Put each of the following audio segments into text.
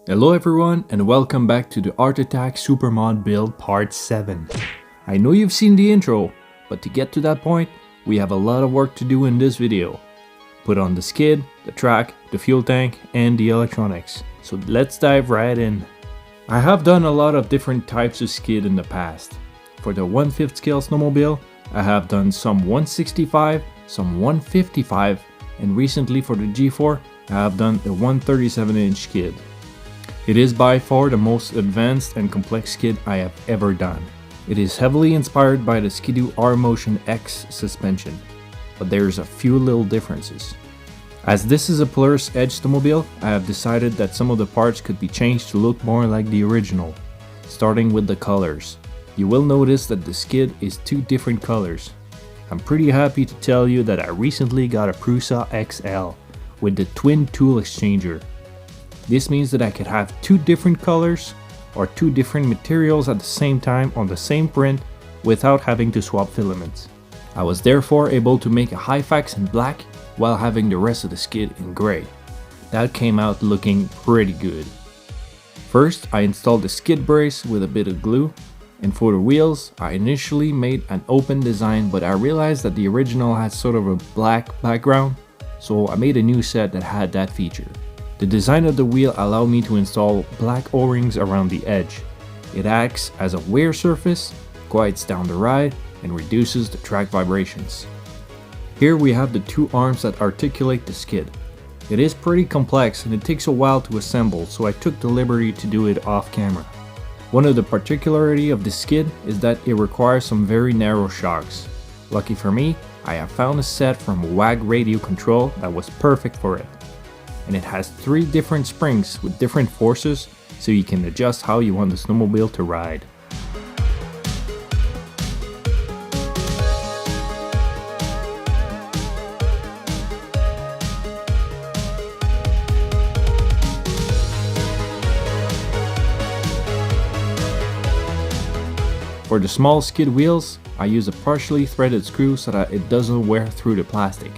Hello everyone and welcome back to the Art Attack SuperMod build part 7. I know you've seen the intro, but to get to that point, we have a lot of work to do in this video. Put on the skid, the track, the fuel tank, and the electronics. So let's dive right in. I have done a lot of different types of skid in the past. For the 1/5 scale snowmobile, I have done some 165, some 155, and recently for the G4, I have done a 137-inch skid. It is by far the most advanced and complex skid I have ever done. It is heavily inspired by the Skidoo R-Motion X suspension, but there's a few little differences. As this is a Polaris Edge snowmobile, I have decided that some of the parts could be changed to look more like the original, starting with the colors. You will notice that the skid is 2 different colors. I'm pretty happy to tell you that I recently got a Prusa XL with the twin tool exchanger. This means that I could have 2 different colors or 2 different materials at the same time on the same print without having to swap filaments. I was therefore able to make a Hyfax in black while having the rest of the skid in gray. That came out looking pretty good. First, I installed the skid brace with a bit of glue, and for the wheels, I initially made an open design, but I realized that the original had sort of a black background, so I made a new set that had that feature. The design of the wheel allowed me to install black O-rings around the edge. It acts as a wear surface, quiets down the ride, and reduces the track vibrations. Here we have the 2 arms that articulate the skid. It is pretty complex and it takes a while to assemble, so I took the liberty to do it off camera. One of the particularities of the skid is that it requires some very narrow shocks. Lucky for me, I have found a set from WAG Radio Control that was perfect for it. And it has 3 different springs with different forces, so you can adjust how you want the snowmobile to ride. For the small skid wheels, I use a partially threaded screw so that it doesn't wear through the plastic.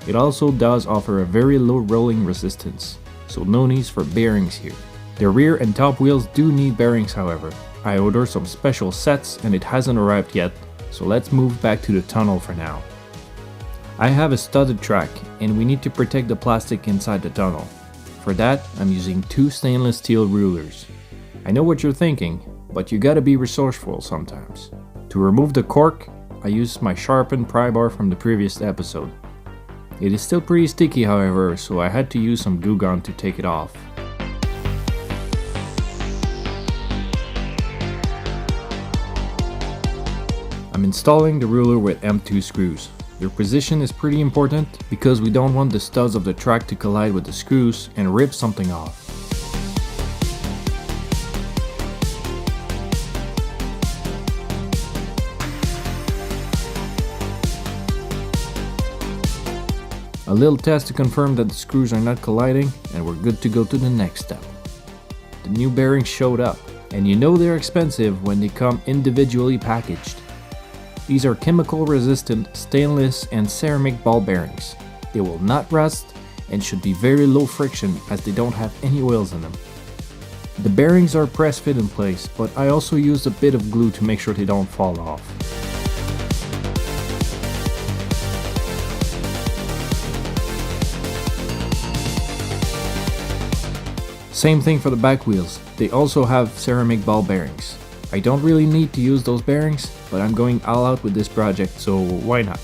It also does offer a very low rolling resistance, so no needs for bearings here. The rear and top wheels do need bearings however. I ordered some special sets and it hasn't arrived yet, so let's move back to the tunnel for now. I have a studded track and we need to protect the plastic inside the tunnel. For that, I'm using 2 stainless steel rulers. I know what you're thinking, but you gotta be resourceful sometimes. To remove the cork, I used my sharpened pry bar from the previous episode. It is still pretty sticky however, so I had to use some glue gun to take it off. I'm installing the ruler with M2 screws. Their position is pretty important because we don't want the studs of the track to collide with the screws and rip something off. A little test to confirm that the screws are not colliding, and we're good to go to the next step. The new bearings showed up, and you know they're expensive when they come individually packaged. These are chemical resistant stainless and ceramic ball bearings. They will not rust and should be very low friction as they don't have any oils in them. The bearings are press fit in place, but I also used a bit of glue to make sure they don't fall off. Same thing for the back wheels, they also have ceramic ball bearings. I don't really need to use those bearings, but I'm going all out with this project, so why not?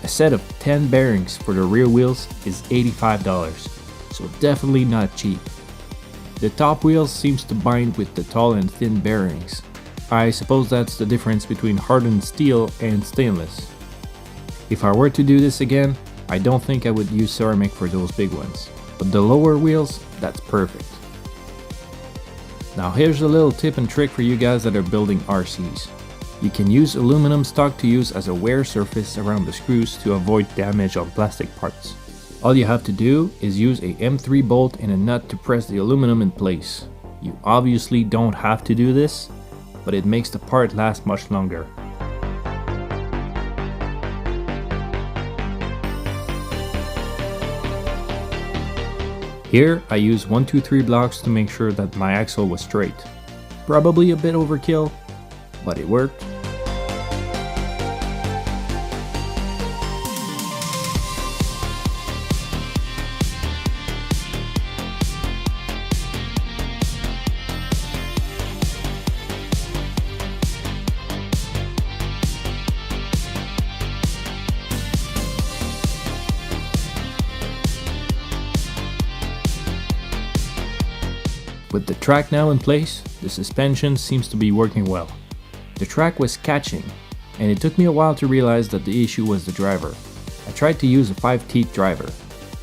A set of 10 bearings for the rear wheels is $85, so definitely not cheap. The top wheels seems to bind with the tall and thin bearings. I suppose that's the difference between hardened steel and stainless. If I were to do this again, I don't think I would use ceramic for those big ones. But the lower wheels, that's perfect. Now here's a little tip and trick for you guys that are building RCs. You can use aluminum stock to use as a wear surface around the screws to avoid damage on plastic parts. All you have to do is use a M3 bolt and a nut to press the aluminum in place. You obviously don't have to do this, but it makes the part last much longer. Here I used 1, 2, 3 blocks to make sure that my axle was straight. Probably a bit overkill, but it worked. With the track now in place, the suspension seems to be working well. The track was catching, and it took me a while to realize that the issue was the driver. I tried to use a 5-teeth driver,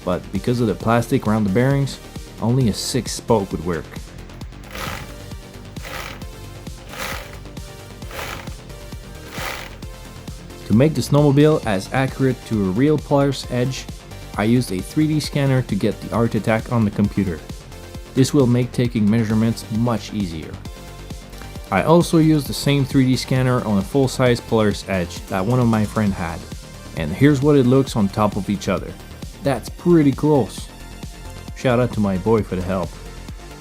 but because of the plastic around the bearings, only a 6 spoke would work. To make the snowmobile as accurate to a real Polaris edge, I used a 3D scanner to get the art attack on the computer. This will make taking measurements much easier. I also used the same 3D scanner on a full-size Polaris Edge that one of my friends had. And here's what it looks on top of each other. That's pretty close. Shout out to my boy for the help.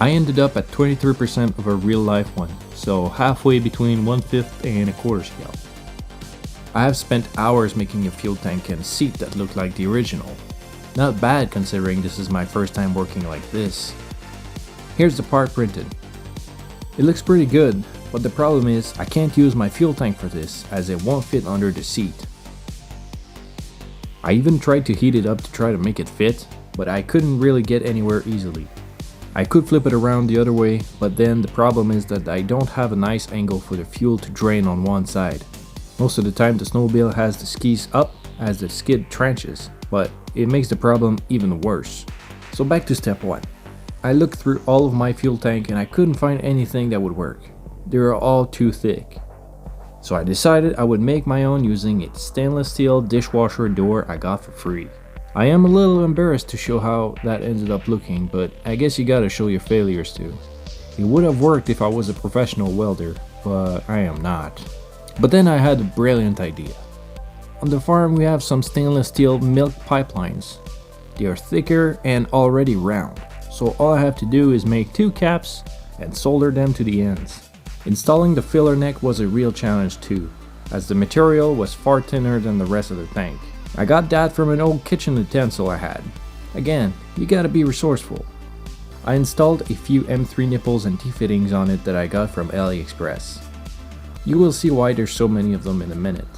I ended up at 23% of a real life one, so halfway between 1/5 and a quarter scale. I have spent hours making a fuel tank and seat that looked like the original. Not bad considering this is my first time working like this. Here's the part printed. It looks pretty good, but the problem is I can't use my fuel tank for this as it won't fit under the seat. I even tried to heat it up to try to make it fit, but I couldn't really get anywhere easily. I could flip it around the other way, but then the problem is that I don't have a nice angle for the fuel to drain on one side. Most of the time the snowmobile has the skis up as the skid trenches, but it makes the problem even worse. So back to step 1. I looked through all of my fuel tank and I couldn't find anything that would work. They were all too thick. So I decided I would make my own using a stainless steel dishwasher door I got for free. I am a little embarrassed to show how that ended up looking, but I guess you gotta show your failures too. It would have worked if I was a professional welder, but I am not. But then I had a brilliant idea. On the farm we have some stainless steel milk pipelines. They are thicker and already round. So all I have to do is make 2 caps and solder them to the ends. Installing the filler neck was a real challenge too, as the material was far thinner than the rest of the tank. I got that from an old kitchen utensil I had. Again, you gotta be resourceful. I installed a few M3 nipples and T-fittings on it that I got from AliExpress. You will see why there's so many of them in a minute.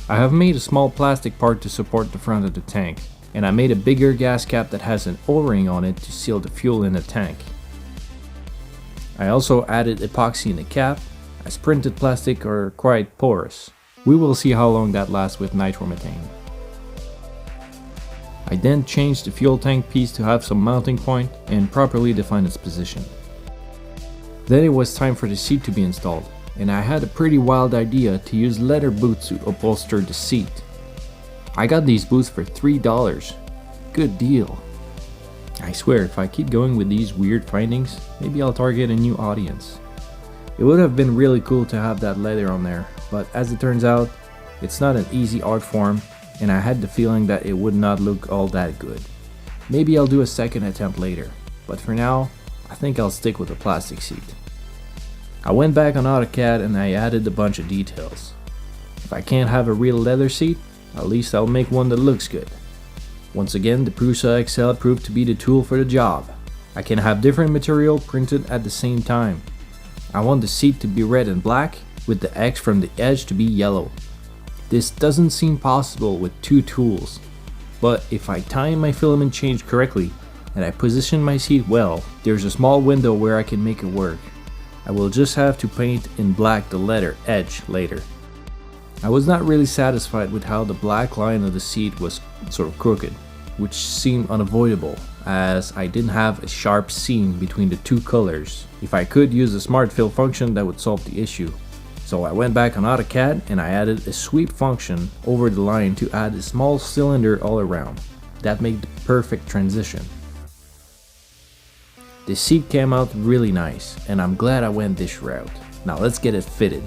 I have made a small plastic part to support the front of the tank, and I made a bigger gas cap that has an O-ring on it to seal the fuel in the tank. I also added epoxy in the cap, as printed plastic are quite porous. We will see how long that lasts with nitromethane. I then changed the fuel tank piece to have some mounting point and properly define its position. Then it was time for the seat to be installed, and I had a pretty wild idea to use leather boots to upholster the seat. I got these boots for $3. Good deal. I swear if I keep going with these weird findings, maybe I'll target a new audience. It would have been really cool to have that leather on there, but as it turns out, it's not an easy art form, and I had the feeling that it would not look all that good. Maybe I'll do a second attempt later, but for now, I think I'll stick with the plastic seat. I went back on AutoCAD and I added a bunch of details. If I can't have a real leather seat, at least I'll make one that looks good. Once again, the Prusa XL proved to be the tool for the job. I can have different material printed at the same time. I want the seat to be red and black, with the X from the edge to be yellow. This doesn't seem possible with 2 tools, but if I time my filament change correctly and I position my seat well, there's a small window where I can make it work. I will just have to paint in black the letter edge later. I was not really satisfied with how the black line of the seat was sort of crooked, which seemed unavoidable as I didn't have a sharp seam between the 2 colors. If I could use the smart fill function, that would solve the issue. So I went back on AutoCAD and I added a sweep function over the line to add a small cylinder all around. That made the perfect transition. The seat came out really nice and I'm glad I went this route. Now let's get it fitted.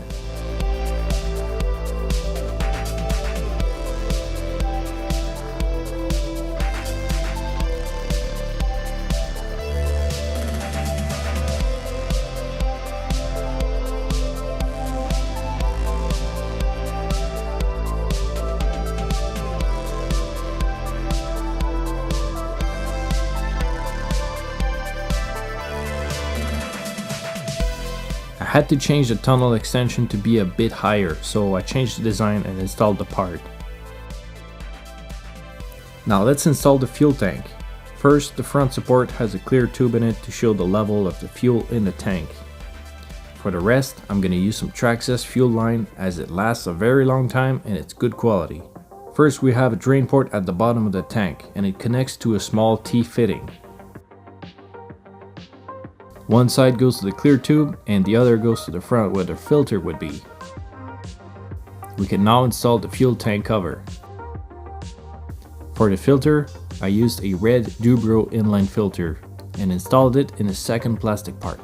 had to change the tunnel extension to be a bit higher, so I changed the design and installed the part. Now let's install the fuel tank. First, the front support has a clear tube in it to show the level of the fuel in the tank. For the rest, I'm going to use some Traxxas fuel line as it lasts a very long time and it's good quality. First, we have a drain port at the bottom of the tank and it connects to a small T-fitting. One side goes to the clear tube and the other goes to the front where the filter would be. We can now install the fuel tank cover. For the filter, I used a red Dubro inline filter and installed it in a second plastic part.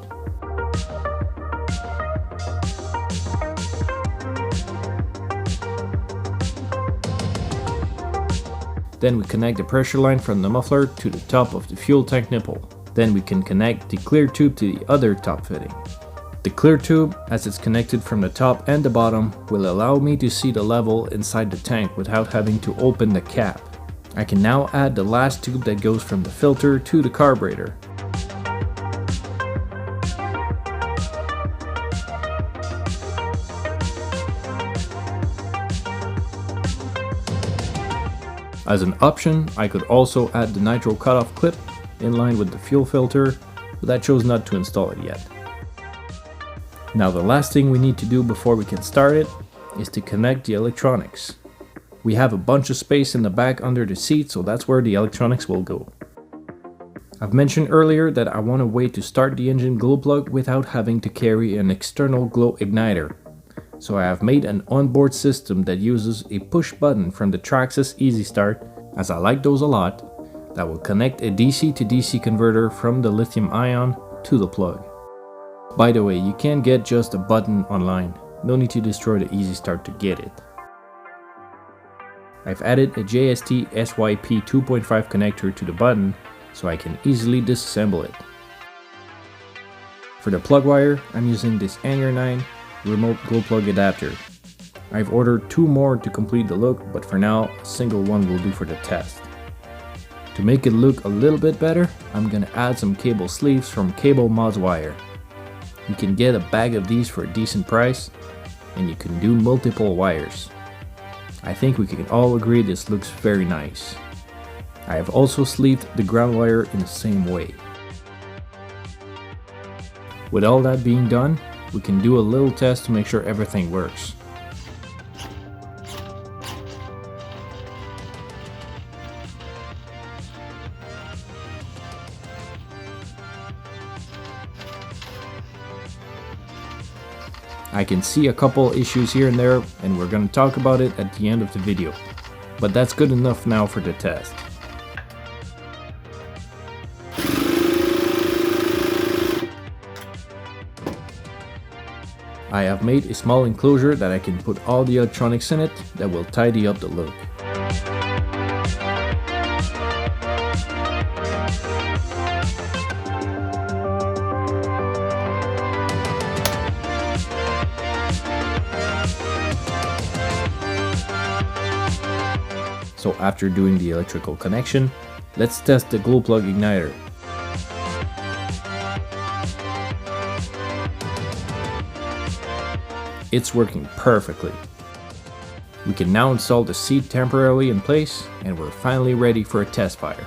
Then we connect the pressure line from the muffler to the top of the fuel tank nipple. Then we can connect the clear tube to the other top fitting. The clear tube, as it's connected from the top and the bottom, will allow me to see the level inside the tank without having to open the cap. I can now add the last tube that goes from the filter to the carburetor. As an option, I could also add the nitro cutoff clip in line with the fuel filter, but I chose not to install it yet. Now the last thing we need to do before we can start it is to connect the electronics. We have a bunch of space in the back under the seat, so that's where the electronics will go. I've mentioned earlier that I want a way to start the engine glow plug without having to carry an external glow igniter. So I have made an onboard system that uses a push button from the Traxxas Easy Start, as I like those a lot, that will connect a DC to DC converter from the lithium ion to the plug. By the way, you can't get just a button online, no need to destroy the Easy Start to get it. I've added a JST SYP 2.5 connector to the button so I can easily disassemble it. For the plug wire, I'm using this Hanger 9 remote glow plug adapter. I've ordered 2 more to complete the look, but for now a single one will do for the test. To make it look a little bit better, I'm gonna add some cable sleeves from CableMod's wire. You can get a bag of these for a decent price, and you can do multiple wires. I think we can all agree this looks very nice. I have also sleeved the ground wire in the same way. With all that being done, we can do a little test to make sure everything works. I can see a couple issues here and there, and we're going to talk about it at the end of the video. But that's good enough now for the test. I have made a small enclosure that I can put all the electronics in it that will tidy up the look. So after doing the electrical connection, let's test the glow plug igniter. It's working perfectly. We can now install the seat temporarily in place, and we're finally ready for a test fire.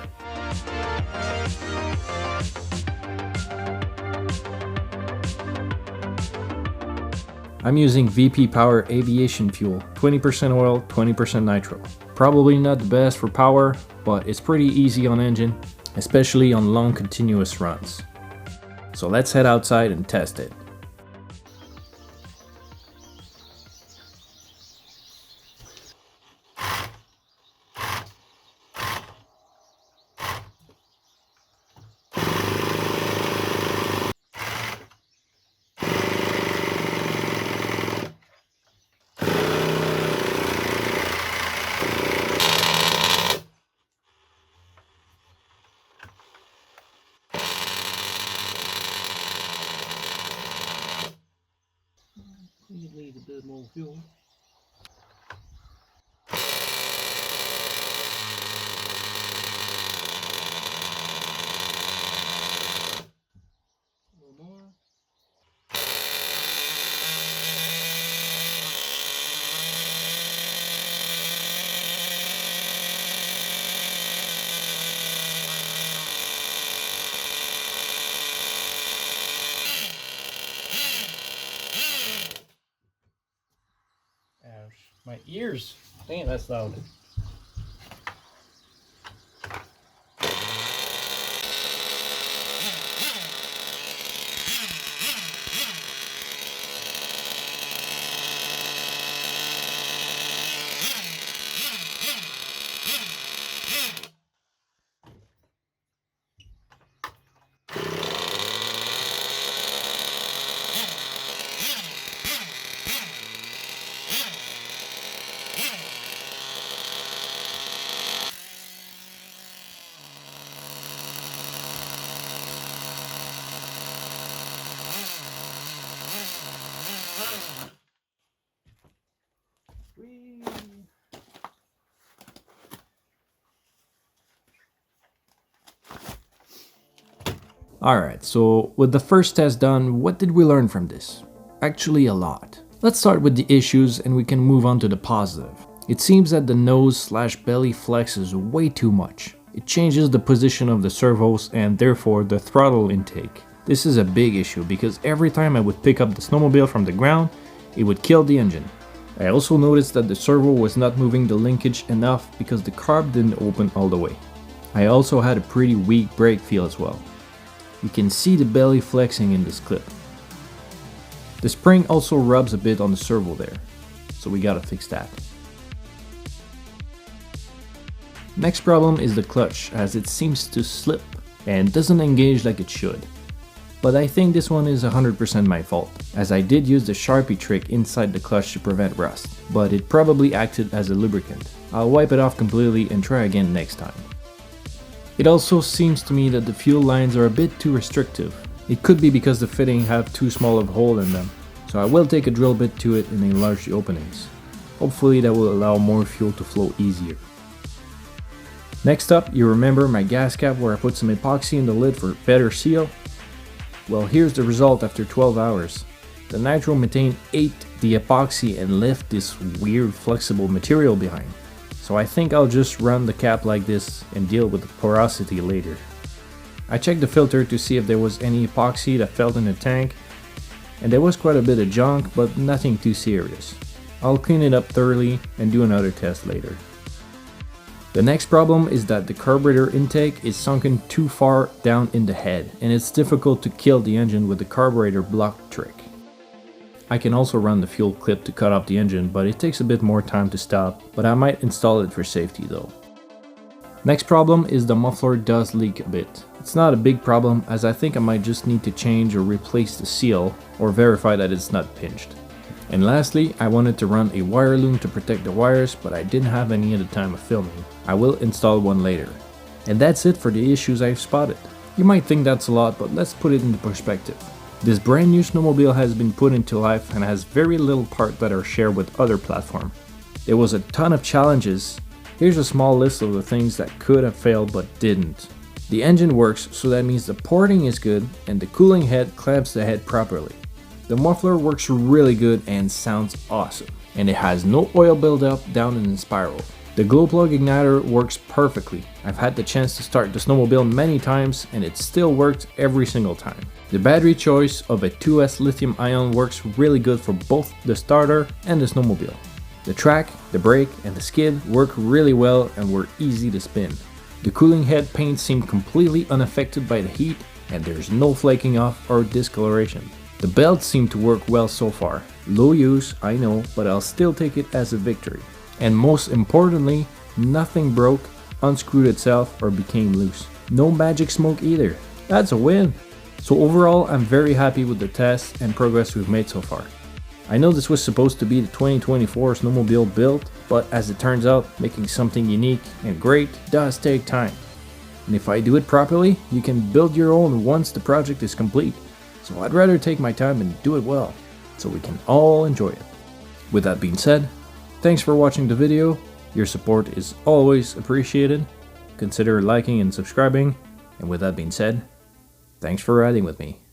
I'm using VP Power Aviation Fuel, 20% oil, 20% nitro. Probably not the best for power, but it's pretty easy on engine, especially on long continuous runs. So let's head outside and test it. You need a bit more fuel. A little more. My ears. Dang, that's loud. Alright, so with the first test done, what did we learn from this? Actually a lot. Let's start with the issues and we can move on to the positive. It seems that the nose/belly flexes way too much. It changes the position of the servos and therefore the throttle intake. This is a big issue because every time I would pick up the snowmobile from the ground, it would kill the engine. I also noticed that the servo was not moving the linkage enough because the carb didn't open all the way. I also had a pretty weak brake feel as well. You can see the belly flexing in this clip. The spring also rubs a bit on the servo there, so we gotta fix that. Next problem is the clutch, as it seems to slip and doesn't engage like it should. But I think this one is 100% my fault, as I did use the Sharpie trick inside the clutch to prevent rust, but it probably acted as a lubricant. I'll wipe it off completely and try again next time. It also seems to me that the fuel lines are a bit too restrictive. It could be because the fitting have too small of a hole in them, so I will take a drill bit to it and enlarge the openings. Hopefully that will allow more fuel to flow easier. Next up, you remember my gas cap where I put some epoxy in the lid for better seal? Well, here's the result after 12 hours. The nitromethane ate the epoxy and left this weird flexible material behind. So I think I'll just run the cap like this and deal with the porosity later. I checked the filter to see if there was any epoxy that fell in the tank, and there was quite a bit of junk, but nothing too serious. I'll clean it up thoroughly and do another test later. The next problem is that the carburetor intake is sunken too far down in the head, and it's difficult to kill the engine with the carburetor block trick. I can also run the fuel clip to cut off the engine, but it takes a bit more time to stop, but I might install it for safety though. Next problem is the muffler does leak a bit. It's not a big problem, as I think I might just need to change or replace the seal or verify that it's not pinched. And lastly, I wanted to run a wire loom to protect the wires, but I didn't have any at the time of filming. I will install one later. And that's it for the issues I've spotted. You might think that's a lot, but let's put it into perspective. This brand new snowmobile has been put into life and has very little parts that are shared with other platforms. There was a ton of challenges. Here's a small list of the things that could have failed but didn't. The engine works, so that means the porting is good and the cooling head clamps the head properly. The muffler works really good and sounds awesome, and it has no oil buildup down in the spiral. The glow plug igniter works perfectly. I've had the chance to start the snowmobile many times and it still works every single time. The battery choice of a 2S lithium-ion works really good for both the starter and the snowmobile. The track, the brake, and the skid work really well and were easy to spin. The cooling head paint seemed completely unaffected by the heat, and there's no flaking off or discoloration. The belts seem to work well so far. Low use, I know, but I'll still take it as a victory. And most importantly, nothing broke, unscrewed itself, or became loose. No magic smoke either. That's a win! So overall, I'm very happy with the tests and progress we've made so far. I know this was supposed to be the 2024 snowmobile build, but as it turns out, making something unique and great does take time. And if I do it properly, you can build your own once the project is complete. So I'd rather take my time and do it well, so we can all enjoy it. With that being said, thanks for watching the video. Your support is always appreciated. Consider liking and subscribing. And with that being said, thanks for riding with me.